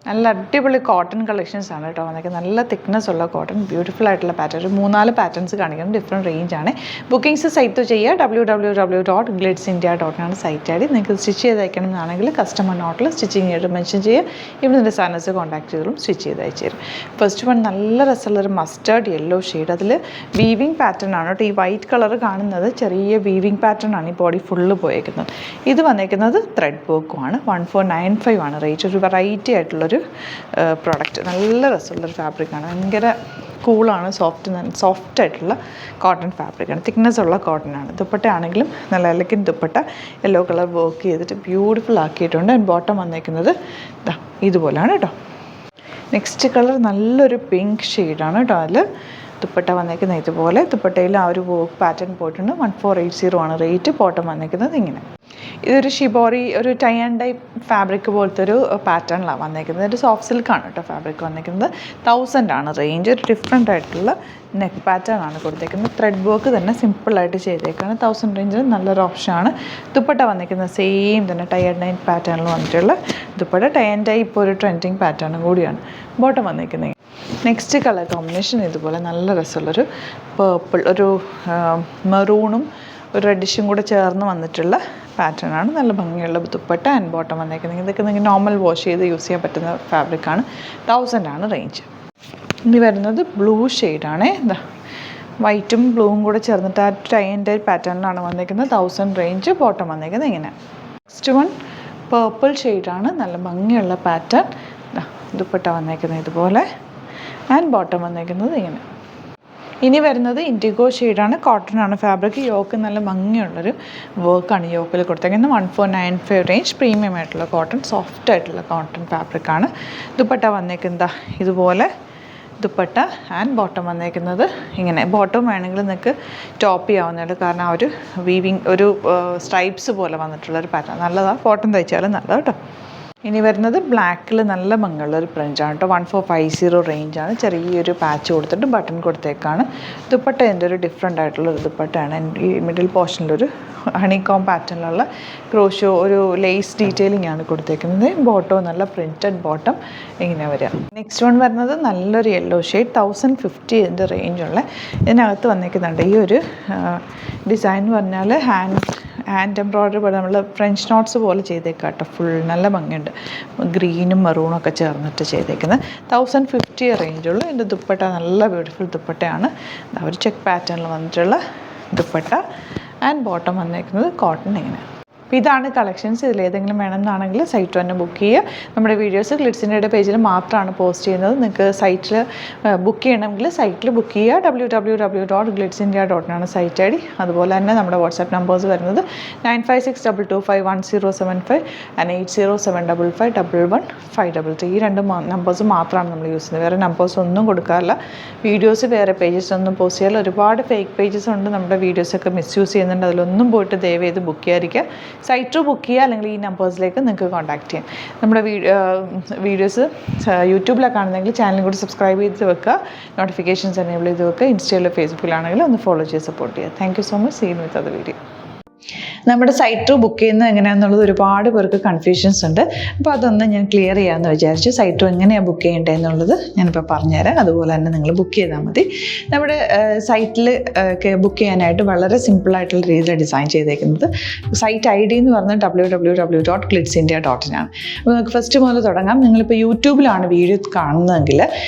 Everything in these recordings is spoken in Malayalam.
നല്ല അടിപൊളി കോട്ടൺ കളക്ഷൻസ് ആണ് കേട്ടോ. അതൊക്കെ നല്ല തിക്നെസ് ഉള്ള കോട്ടൺ, ബ്യൂട്ടിഫുൾ ആയിട്ടുള്ള പാറ്റേൺ. ഒരു 3-4 പാറ്റേൺസ് കാണിക്കണം, ഡിഫറെൻറ്റ് റേഞ്ചാണ്. ബുക്കിംഗ്സ് സൈറ്റ് ചെയ്യുക www.glitzindia.com സൈറ്റ് ആയി. നിങ്ങൾക്ക് സ്റ്റിച്ച് ചെയ്ത് അയക്കണം എന്നാണെങ്കിൽ കസ്റ്റമർ നോട്ടിൽ സ്റ്റിച്ചിങ് ആയിട്ട് മെൻഷൻ ചെയ്യുക. ഇവിടെ നിന്ന് സാധനസ് കോൺടാക്ട് ചെയ്തോളും, സ്റ്റിച്ച് ചെയ്ത് അയച്ചു തരും. ഫസ്റ്റ് വൺ നല്ല രസമുള്ളൊരു മസ്റ്റേർഡ് യെല്ലോ ഷെയ്ഡ്. അതിൽ വീവിങ് പാറ്റേൺ ആണ് കേട്ടോ. ഈ വൈറ്റ് കളർ കാണുന്നത് ചെറിയ വീവിങ് പാറ്റേൺ ആണ് ഈ ബോഡി ഫുള്ള് പോയേക്കുന്നത്. ഇത് വന്നേക്കുന്നത് ത്രെഡ് വർക്കുമാണ്. 1495 ആണ് റേറ്റ്. ഒരു വെറൈറ്റി ആയിട്ടുള്ളൊരു പ്രോഡക്റ്റ്. നല്ല രസമുള്ളൊരു ഫാബ്രിക്കാണ്, ഭയങ്കര കൂളാണ്, സോഫ്റ്റ് ആയിട്ടുള്ള കോട്ടൺ ഫാബ്രിക്കാണ്, തിക്നെസ് ഉള്ള കോട്ടൺ ആണ്. ദുപ്പട്ട ആണെങ്കിലും നല്ല elegant dupatta, yellow colour work ചെയ്തിട്ട് ബ്യൂട്ടിഫുൾ ആക്കിയിട്ടുണ്ട്. ആൻഡ് ബോട്ടം വന്നേക്കുന്നത് ഇതുപോലെയാണ് കേട്ടോ. നെക്സ്റ്റ് കളർ നല്ലൊരു പിങ്ക് ഷെയ്ഡാണ് കേട്ടോ. അതിൽ ദുപ്പട്ട വന്നേക്കുന്നത് ഇതുപോലെ. ദുപ്പട്ടയിൽ ആ ഒരു വർക്ക് പാറ്റേൺ പോയിട്ടുണ്ട്. 1480 ആണ് റേറ്റ്. ബോട്ടം വന്നേക്കുന്നത് ഇങ്ങനെ. ഇതൊരു ഷിബോറി, ഒരു ടൈ ആൻഡ് ഡൈ ഫാബ്രിക് പോലത്തെ ഒരു പാറ്റേണിലാണ് വന്നേക്കുന്നത്. ഒരു സോഫ്റ്റ് സിൽക്കാണ് കേട്ടോ ഫാബ്രിക് വന്നേക്കുന്നത്. 1000 ആണ് റേഞ്ച്. ഒരു ഡിഫറെൻ്റ് ആയിട്ടുള്ള നെക്ക് പാറ്റേൺ ആണ് കൊടുത്തേക്കുന്നത്. ത്രെഡ് വർക്ക് തന്നെ സിമ്പിളായിട്ട് ചെയ്തേക്കാണ്. 1000 റേഞ്ചിൽ നല്ലൊരു ഓപ്ഷനാണ്. ദുപ്പട്ട വന്നേക്കുന്നത് സെയിം തന്നെ ടൈ ആൻഡ് ഡൈ പാറ്റേണിൽ വന്നിട്ടുള്ള ദുപ്പട്ട. ടൈ ആൻഡ് ഡൈ ഇപ്പോൾ ഒരു ട്രെൻഡിങ് പാറ്റേണും കൂടിയാണ്. ബോട്ടം വന്നേക്കുന്നത്. നെക്സ്റ്റ് കളർ കോമ്പിനേഷൻ ഇതുപോലെ നല്ല രസമുള്ളൊരു പേർപ്പിൾ, ഒരു മെറൂണും ഒരു റെഡിഷും കൂടെ ചേർന്ന് വന്നിട്ടുള്ള പാറ്റേൺ ആണ്. നല്ല ഭംഗിയുള്ള ദുപ്പട്ട. ആൻഡ് ബോട്ടം വന്നേക്കുന്നത്. ഇതൊക്കെ നിങ്ങൾക്ക് നോർമൽ വാഷ് ചെയ്ത് യൂസ് ചെയ്യാൻ പറ്റുന്ന ഫാബ്രിക്കാണ്. 1000 ആണ് റേഞ്ച്. ഇനി വരുന്നത് ബ്ലൂ ഷെയ്ഡാണ്. എന്താ വൈറ്റും ബ്ലൂവും കൂടെ ചേർന്നിട്ട് ആ ടൈ ആൻഡ് ഡൈ പാറ്റേണിലാണ് വന്നേക്കുന്നത്. 1000 റേഞ്ച്. ബോട്ടം വന്നേക്കുന്നത് ഇങ്ങനെ. നെക്സ്റ്റ് വൺ പേർപ്പിൾ ഷെയ്ഡാണ്. നല്ല ഭംഗിയുള്ള പാറ്റേൺ. ദുപ്പട്ട വന്നേക്കുന്നത് ഇതുപോലെ. ആൻഡ് ബോട്ടം വന്നേക്കുന്നത് ഇങ്ങനെ. ഇനി വരുന്നത് ഇൻഡിഗോ ഷെയ്ഡാണ്. കോട്ടൺ ആണ് ഫാബ്രിക്. യോക്ക് നല്ല ഭംഗിയുള്ളൊരു വർക്കാണ് യോക്കിൽ കൊടുത്തേക്കുന്നത്. 1495 റേഞ്ച്. പ്രീമിയം ആയിട്ടുള്ള കോട്ടൺ, സോഫ്റ്റ് ആയിട്ടുള്ള കോട്ടൺ ഫാബ്രിക്കാണ്. ദുപ്പട്ട വന്നേക്കുന്നത് ഇതുപോലെ ദുപ്പട്ട. ആൻഡ് ബോട്ടം വന്നേക്കുന്നത് ഇങ്ങനെ. ബോട്ടം വേണമെങ്കിൽ നിങ്ങൾക്ക് ടോപ്പ് ചെയ്യാവുന്നതാണ്, കാരണം ആ ഒരു വീവിങ്, ഒരു സ്ട്രൈപ്സ് പോലെ വന്നിട്ടുള്ളൊരു പാറ്റേൺ നല്ലതാണ്. ബോട്ടം തയ്ച്ചാലും നല്ലതാണ് കേട്ടോ. ഇനി വരുന്നത് ബ്ലാക്കിൽ നല്ല ഭംഗിയുള്ളൊരു പ്രിൻ്റാണ് കേട്ടോ. 1450 റേഞ്ചാണ്. ചെറിയൊരു പാച്ച് കൊടുത്തിട്ട് ബട്ടൺ കൊടുത്തേക്കാണ്. ദുപ്പട്ട എൻ്റെ ഒരു ഡിഫറെൻ്റ് ആയിട്ടുള്ളൊരു ദുപ്പട്ടയാണ്. ഈ മിഡിൽ പോർഷനിലൊരു ഹണികോം പാറ്റേണിലുള്ള ക്രോഷോ, ഒരു ലേസ് ഡീറ്റെയിലിംഗ് ആണ് കൊടുത്തേക്കുന്നത്. ബോട്ടം നല്ല പ്രിൻറ്റഡ് ബോട്ടം ഇങ്ങനെ വരിക. നെക്സ്റ്റ് വൺ വരുന്നത് നല്ലൊരു യെല്ലോ ഷെയ്ഡ്. 1050 ഇതിൻ്റെ റേഞ്ചുള്ള. ഇതിനകത്ത് വന്നേക്കുന്നുണ്ട് ഈ ഒരു ഡിസൈൻ എന്ന് പറഞ്ഞാൽ ഹാൻഡ് എംബ്രോയ്ഡറി പോലെ നമ്മൾ ഫ്രഞ്ച് നോട്ട്സ് പോലെ ചെയ്തേക്കാം കേട്ടോ. ഫുൾ നല്ല ഭംഗിയുണ്ട്. ഗ്രീനും മെറൂണും ഒക്കെ ചേർന്നിട്ട് ചെയ്തേക്കുന്നത്. 1050 റേഞ്ചുള്ളൂ. ഇതിൻ്റെ ദുപ്പട്ട നല്ല ബ്യൂട്ടിഫുൾ ദുപ്പട്ടയാണ്. ഒരു ചെക്ക് പാറ്റേണിൽ വന്നിട്ടുള്ള ദുപ്പട്ട. ആൻഡ് ബോട്ടം വന്നേക്കുന്നത് കോട്ടൺ ഇങ്ങനെ. അപ്പോൾ ഇതാണ് കളക്ഷൻസ്. ഇതിലേതെങ്കിലും വേണമെന്നാണെങ്കിൽ സൈറ്റ് തന്നെ ബുക്ക് ചെയ്യുക. നമ്മുടെ വീഡിയോസ് ഗ്ലിറ്റ്സിൻ്റെ പേജിൽ മാത്രമാണ് പോസ്റ്റ് ചെയ്യുന്നത്. നിങ്ങൾക്ക് സൈറ്റിൽ ബുക്ക് ചെയ്യണമെങ്കിൽ സൈറ്റിൽ ബുക്ക് ചെയ്യുക. www.glitzindia.com ആണ് സൈറ്റ് ഐ ഡി. അതുപോലെ തന്നെ നമ്മുടെ വാട്സാപ്പ് നമ്പേഴ്സ് വരുന്നത് 9562251075 ആൻഡ് 8075551153. ഈ 2 നമ്പേഴ്സ് മാത്രമാണ് നമ്മൾ യൂസ് ചെയ്യുന്നത്. വേറെ നമ്പേഴ്സ് ഒന്നും കൊടുക്കാറില്ല. വീഡിയോസ് വേറെ പേജസ് ഒന്നും പോസ്റ്റ് ചെയ്യാറില്ല. ഒരുപാട് ഫേക്ക് പേജസ് ഉണ്ട്. നമ്മുടെ വീഡിയോസൊക്കെ മിസ്യൂസ് ചെയ്യുന്നുണ്ട്. അതിലൊന്നും പോയിട്ട് ദയവ് ചെയ്ത് ബുക്ക് ചെയ്യാതിരിക്കുക. സൈറ്റ് ബുക്ക് ചെയ്യുക, അല്ലെങ്കിൽ ഈ നമ്പേഴ്സിലേക്ക് നിങ്ങൾക്ക് കോൺടാക്ട് ചെയ്യാം. നമ്മുടെ വീഡിയോസ് യൂട്യൂബിലൊക്കെ ആണെന്നെങ്കിൽ ചാനലും കൂടി സബ്സ്ക്രൈബ് ചെയ്ത് വെക്കുക. നോട്ടിഫിക്കേഷൻസ് എനേബിൾ ചെയ്ത് വെക്കുക. ഇൻസ്റ്റയിലോ ഫേസ്ബുക്കിലാണെങ്കിൽ ഒന്ന് ഫോളോ ചെയ്ത് സപ്പോർട്ട് ചെയ്യുക. Thank you so much. See you with other video. നമ്മുടെ സൈറ്റ് ബുക്ക് ചെയ്യുന്നത് എങ്ങനെയാണെന്നുള്ളത് ഒരുപാട് പേർക്ക് കൺഫ്യൂഷൻസ് ഉണ്ട്. അപ്പോൾ അതൊന്ന് ഞാൻ ക്ലിയർ ചെയ്യാമെന്ന് വിചാരിച്ചു. സൈറ്റ് എങ്ങനെയാണ് ബുക്ക് ചെയ്യേണ്ടത് എന്നുള്ളത് ഞാനിപ്പോൾ പറഞ്ഞുതരാം. അതുപോലെ തന്നെ നിങ്ങൾ ബുക്ക് ചെയ്താൽ മതി. നമ്മുടെ സൈറ്റിൽ ബുക്ക് ചെയ്യാനായിട്ട് വളരെ സിമ്പിളായിട്ടുള്ള രീതിയിൽ ഡിസൈൻ ചെയ്തേക്കുന്നത്. സൈറ്റ് ഐ ഡി എന്ന് പറഞ്ഞാൽ www.glitzindia.com ആണ്. അപ്പോൾ നമുക്ക് ഫസ്റ്റ് മുതൽ തുടങ്ങാം. നിങ്ങളിപ്പോൾ യൂട്യൂബിലാണ് വീഡിയോ കാണുന്നതെങ്കിൽ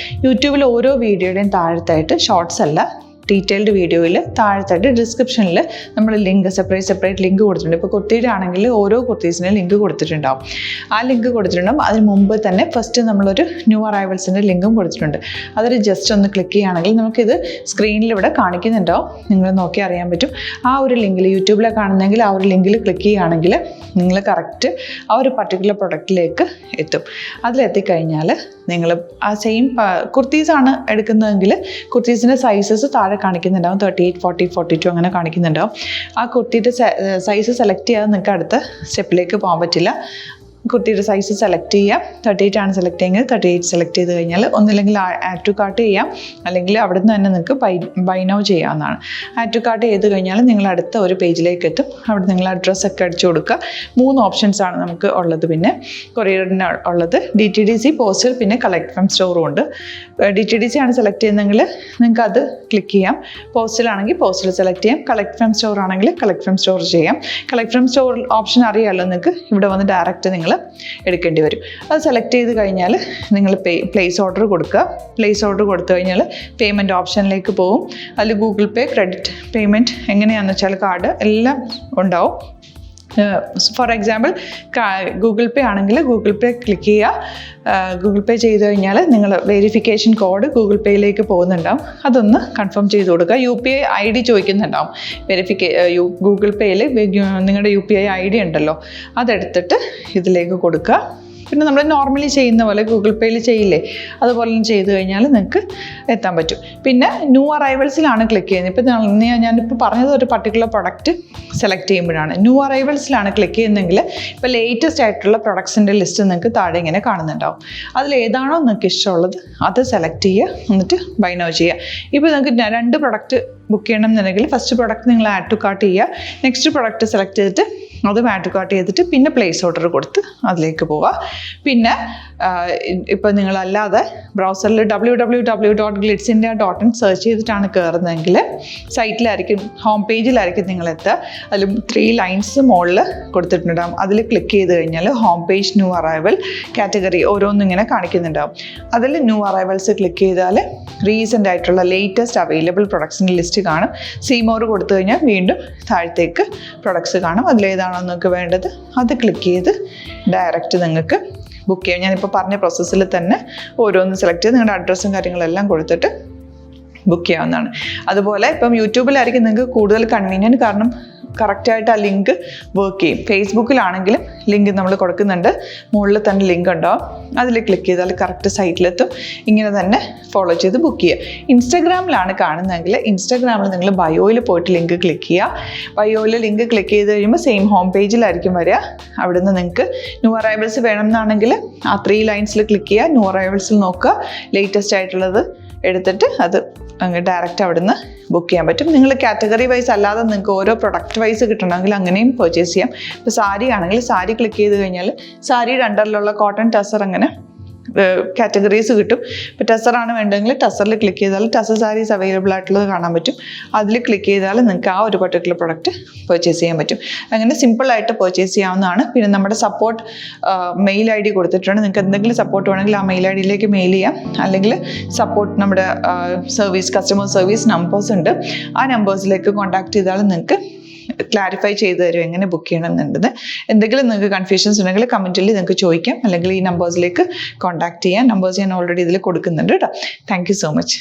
യൂട്യൂബിൽ ഓരോ വീഡിയോയുടെയും താഴത്തായിട്ട് ഷോർട്സ് അല്ല, ഡീറ്റെയിൽഡ് വീഡിയോയിൽ താഴത്തായിട്ട് ഡിസ്ക്രിപ്ഷനിൽ നമ്മൾ ലിങ്ക് സെപ്പറേറ്റ് ലിങ്ക് കൊടുത്തിട്ടുണ്ട്. ഇപ്പോൾ കുർത്തിയുടെ ആണെങ്കിൽ ഓരോ കുർത്തീസിനും ലിങ്ക് കൊടുത്തിട്ടുണ്ടാവും. ആ ലിങ്ക് കൊടുത്തിട്ടുണ്ടാവും. അതിന് മുമ്പ് തന്നെ ഫസ്റ്റ് നമ്മളൊരു ന്യൂ അറൈവൽസിൻ്റെ ലിങ്കും കൊടുത്തിട്ടുണ്ട്. അതൊരു ജസ്റ്റ് ഒന്ന് ക്ലിക്ക് ചെയ്യുകയാണെങ്കിൽ നമുക്കിത് സ്ക്രീനിൽ ഇവിടെ കാണിക്കുന്നുണ്ടാവും. നിങ്ങൾ നോക്കി അറിയാൻ പറ്റും. ആ ഒരു ലിങ്കിൽ യൂട്യൂബിലെ കാണുന്നെങ്കിൽ ആ ഒരു ലിങ്കിൽ ക്ലിക്ക് ചെയ്യുകയാണെങ്കിൽ നിങ്ങൾ കറക്റ്റ് ആ ഒരു പർട്ടിക്കുലർ പ്രൊഡക്റ്റിലേക്ക് എത്തും. അതിലെത്തിക്കഴിഞ്ഞാൽ നിങ്ങൾ ആ സെയിം കുർത്തീസാണ് എടുക്കുന്നതെങ്കിൽ കുർത്തീസിൻ്റെ സൈസസ് താഴെ കാണിക്കുന്നുണ്ടാവും. 38, 40, 42 അങ്ങനെ കാണിക്കുന്നുണ്ടാവും. ആ കുർത്തിയുടെ സൈസ് സെലക്ട് ചെയ്യാതെ നിങ്ങൾക്ക് അടുത്ത സ്റ്റെപ്പിലേക്ക് പോകാൻ പറ്റില്ല. കുർത്തിയുടെ സൈസ് സെലക്ട് ചെയ്യാം. 38 ആണ് സെലക്ട് ചെയ്യുന്നത്. 38 സെലക്ട് ചെയ്ത് കഴിഞ്ഞാൽ ഒന്നില്ലെങ്കിൽ ആഡ് ടു കാർട്ട് ചെയ്യാം, അല്ലെങ്കിൽ അവിടെ നിന്ന് തന്നെ നിങ്ങൾക്ക് ബൈ നൗ ചെയ്യാവുന്നതാണ്. ആഡ് ടു കാർട്ട് ചെയ്ത് കഴിഞ്ഞാൽ നിങ്ങൾ അടുത്ത ഒരു പേജിലേക്ക് എത്തും. അവിടെ നിങ്ങൾ അഡ്രസ്സൊക്കെ അടിച്ചു കൊടുക്കുക. 3 ഓപ്ഷൻസ് ആണ് നമുക്ക് ഉള്ളത്. പിന്നെ കൊറിയറിന് ഉള്ളത് DTDC, പോസ്റ്റൽ, പിന്നെ കളക്ട് ഫ്രം സ്റ്റോറും ഉണ്ട്. DTDC ആണ് സെലക്ട് ചെയ്യുന്നതെങ്കിൽ നിങ്ങൾക്ക് അത് ക്ലിക്ക് ചെയ്യാം. പോസ്റ്റലാണെങ്കിൽ പോസ്റ്റൽ സെലക്ട് ചെയ്യാം. കളക്ട് ഫ്രം സ്റ്റോർ ആണെങ്കിൽ കളക്ട് ഫ്രം സ്റ്റോർ ചെയ്യാം. കളക്ട് ഫ്രം സ്റ്റോർ ഓപ്ഷൻ അറിയാമല്ലോ നിങ്ങൾക്ക്. ഇവിടെ വന്ന് ഡയറക്റ്റ് നിങ്ങൾ എടുക്കേണ്ടി വരും. അത് സെലക്ട് ചെയ്ത് കഴിഞ്ഞാൽ നിങ്ങൾ പ്ലേസ് ഓർഡർ കൊടുക്കുക. പ്ലേസ് ഓർഡർ കൊടുത്തു കഴിഞ്ഞാൽ പേയ്മെൻറ്റ് ഓപ്ഷനിലേക്ക് പോകും. അതിൽ ഗൂഗിൾ പേ, ക്രെഡിറ്റ് പേയ്മെൻറ്റ് എങ്ങനെയാണെന്ന് വെച്ചാൽ കാർഡ് എല്ലാം ഉണ്ടാവും. ഫോർ എക്സാമ്പിൾ ഗൂഗിൾ പേ ആണെങ്കിൽ ഗൂഗിൾ പേ ക്ലിക്ക് ചെയ്യുക. ഗൂഗിൾ പേ ചെയ്ത് കഴിഞ്ഞാൽ നിങ്ങൾ വെരിഫിക്കേഷൻ കോഡ് ഗൂഗിൾ പേയിലേക്ക് പോകുന്നുണ്ടാവും. അതൊന്ന് കൺഫേം ചെയ്ത് കൊടുക്കുക. UPI ID ചോദിക്കുന്നുണ്ടാവും. ഗൂഗിൾ പേയിൽ നിങ്ങളുടെ UPI ID ഉണ്ടല്ലോ, അതെടുത്തിട്ട് ഇതിലേക്ക് കൊടുക്കുക. പിന്നെ നമ്മൾ നോർമലി ചെയ്യുന്ന പോലെ ഗൂഗിൾ പേയിൽ ചെയ്യില്ലേ, അതുപോലെ ചെയ്ത് കഴിഞ്ഞാൽ നിങ്ങൾക്ക് എത്താൻ പറ്റും. പിന്നെ ന്യൂ അറൈവൽസിലാണ് ക്ലിക്ക് ചെയ്യുന്നത്. ഇപ്പോൾ ഞാനിപ്പോൾ പറഞ്ഞത് ഒരു പർട്ടിക്കുലർ പ്രൊഡക്റ്റ് സെലക്ട് ചെയ്യുമ്പോഴാണ്. ന്യൂ അറൈവൽസിലാണ് ക്ലിക്ക് ചെയ്യുന്നതെങ്കിൽ ഇപ്പോൾ ലേറ്റസ്റ്റ് ആയിട്ടുള്ള പ്രൊഡക്ട്സിൻ്റെ ലിസ്റ്റ് നിങ്ങൾക്ക് താഴെ ഇങ്ങനെ കാണുന്നുണ്ടാവും. അതിലേതാണോ നിങ്ങൾക്ക് ഇഷ്ടമുള്ളത് അത് സെലക്ട് ചെയ്യുക, എന്നിട്ട് ബൈ നൗ ചെയ്യുക. ഇപ്പോൾ നിങ്ങൾക്ക് 2 പ്രൊഡക്റ്റ് ബുക്ക് ചെയ്യണം എന്നുണ്ടെങ്കിൽ ഫസ്റ്റ് പ്രൊഡക്റ്റ് നിങ്ങൾ ആഡ് ടു കാർട്ട് ചെയ്യുക. നെക്സ്റ്റ് പ്രൊഡക്റ്റ് സെലക്ട് ചെയ്തിട്ട് അതും ആഡ് ടു കാർട്ട് ചെയ്തിട്ട് പിന്നെ പ്ലേസ് ഓർഡർ കൊടുത്ത് അതിലേക്ക് പോവുക. പിന്നെ ഇപ്പോൾ നിങ്ങളല്ലാതെ ബ്രൗസറിൽ www.glitzindia.in സെർച്ച് ചെയ്തിട്ടാണ് കയറുന്നതെങ്കിൽ സൈറ്റിലായിരിക്കും, ഹോം പേജിലായിരിക്കും നിങ്ങളെത്തുക. അതിൽ 3 ലൈൻസ് മുകളിൽ കൊടുത്തിട്ടുണ്ടാകും. അതിൽ ക്ലിക്ക് ചെയ്ത് കഴിഞ്ഞാൽ home page, new arrival, category ഓരോന്നും ഇങ്ങനെ കാണിക്കുന്നുണ്ടാവും. അതിൽ ന്യൂ അറൈവൽസ് ക്ലിക്ക് ചെയ്താൽ റീസെൻ്റ് ആയിട്ടുള്ള ലേറ്റസ്റ്റ് അവൈലബിൾ പ്രൊഡക്ട്സിൻ്റെ ലിസ്റ്റ് കാണും. സീമോർ കൊടുത്തു കഴിഞ്ഞാൽ വീണ്ടും താഴത്തേക്ക് പ്രൊഡക്ട്സ് കാണും. അതിലേതാണോ നിങ്ങൾക്ക് വേണ്ടത് അത് ക്ലിക്ക് ചെയ്ത് ഡയറക്റ്റ് നിങ്ങൾക്ക് ബുക്ക് ചെയ്യാം. ഞാനിപ്പോൾ പറഞ്ഞ പ്രോസസ്സിൽ തന്നെ ഓരോന്ന് സെലക്ട് ചെയ്ത് നിങ്ങളുടെ അഡ്രസ്സും കാര്യങ്ങളെല്ലാം കൊടുത്തിട്ട് ബുക്ക് ചെയ്യാവുന്നതാണ്. അതുപോലെ ഇപ്പം യൂട്യൂബിലായിരിക്കും നിങ്ങൾക്ക് കൂടുതൽ കൺവീനിയൻറ്റ്, കാരണം കറക്റ്റായിട്ട് ആ ലിങ്ക് വർക്ക് ചെയ്യും. ഫേസ്ബുക്കിലാണെങ്കിലും ലിങ്ക് നമ്മൾ കൊടുക്കുന്നുണ്ട്, മുകളിൽ തന്നെ ലിങ്ക് ഉണ്ടാവും. അതിൽ ക്ലിക്ക് ചെയ്താൽ കറക്റ്റ് സൈറ്റിലെത്തും. ഇങ്ങനെ തന്നെ ഫോളോ ചെയ്ത് ബുക്ക് ചെയ്യുക. ഇൻസ്റ്റാഗ്രാമിലാണ് കാണുന്നതെങ്കിൽ ഇൻസ്റ്റാഗ്രാമിൽ നിങ്ങൾ ബയോയിൽ പോയിട്ട് ലിങ്ക് ക്ലിക്ക് ചെയ്യുക. ബയോയിൽ ലിങ്ക് ക്ലിക്ക് ചെയ്ത് കഴിയുമ്പോൾ സെയിം ഹോം പേജിലായിരിക്കും വരിക. അവിടുന്ന് നിങ്ങൾക്ക് ന്യൂ അറൈവൽസ് വേണമെന്നാണെങ്കിൽ ആ 3 ലൈൻസിൽ ക്ലിക്ക് ചെയ്യുക. ന്യൂ അറൈവൽസിൽ നോക്കുക, ലേറ്റസ്റ്റ് ആയിട്ടുള്ളത് എടുത്തിട്ട് അത് അങ്ങ് ഡയറക്റ്റ് അവിടുന്ന് ബുക്ക് ചെയ്യാൻ പറ്റും. നിങ്ങൾ കാറ്റഗറി വൈസ് അല്ലാതെ നിങ്ങൾക്ക് ഓരോ പ്രൊഡക്റ്റ് വൈസ് കിട്ടണമെങ്കിൽ അങ്ങനെയും പർച്ചേസ് ചെയ്യാം. ഇപ്പോൾ സാരി ആണെങ്കിൽ സാരി ക്ലിക്ക് ചെയ്ത് കഴിഞ്ഞാൽ സാരിയുടെ അണ്ടറിലുള്ള കോട്ടൺ, ടസർ അങ്ങനെ കാറ്റഗറീസ് കിട്ടും. ഇപ്പോൾ ടസറാണ് വേണ്ടതെങ്കിൽ ടസറിൽ ക്ലിക്ക് ചെയ്താൽ ടസർ സാരീസ് അവൈലബിൾ ആയിട്ടുള്ളത് കാണാൻ പറ്റും. അതിൽ ക്ലിക്ക് ചെയ്താൽ നിങ്ങൾക്ക് ആ ഒരു പർട്ടിക്കുലർ പ്രൊഡക്റ്റ് പർച്ചേസ് ചെയ്യാൻ പറ്റും. അങ്ങനെ സിമ്പിളായിട്ട് പർച്ചേസ് ചെയ്യാവുന്നതാണ്. പിന്നെ നമ്മുടെ സപ്പോർട്ട് മെയിൽ ID കൊടുത്തിട്ടുണ്ട്. നിങ്ങൾക്ക് എന്തെങ്കിലും സപ്പോർട്ട് വേണമെങ്കിൽ ആ മെയിൽ IDയിലേക്ക് മെയിൽ ചെയ്യാം. അല്ലെങ്കിൽ സപ്പോർട്ട് നമ്മുടെ കസ്റ്റമർ സർവീസ് നമ്പേഴ്സ് ഉണ്ട്. ആ നമ്പേഴ്സിലേക്ക് കോൺടാക്ട് ചെയ്താൽ നിങ്ങൾക്ക് ക്ലാരിഫൈ ചെയ്ത് തരും എങ്ങനെ ബുക്ക് ചെയ്യണം എന്നുള്ളത്. എന്തെങ്കിലും നിങ്ങൾക്ക് കൺഫ്യൂഷൻസ് ഉണ്ടെങ്കിൽ കമൻറ്റിൽ നിങ്ങൾക്ക് ചോദിക്കാം, അല്ലെങ്കിൽ ഈ നമ്പേഴ്സിലേക്ക് കോൺടാക്ട് ചെയ്യാം. നമ്പേഴ്സ് ഞാൻ ഓൾറെഡി ഇതിൽ കൊടുക്കുന്നുണ്ട് കേട്ടോ. Thank you so much.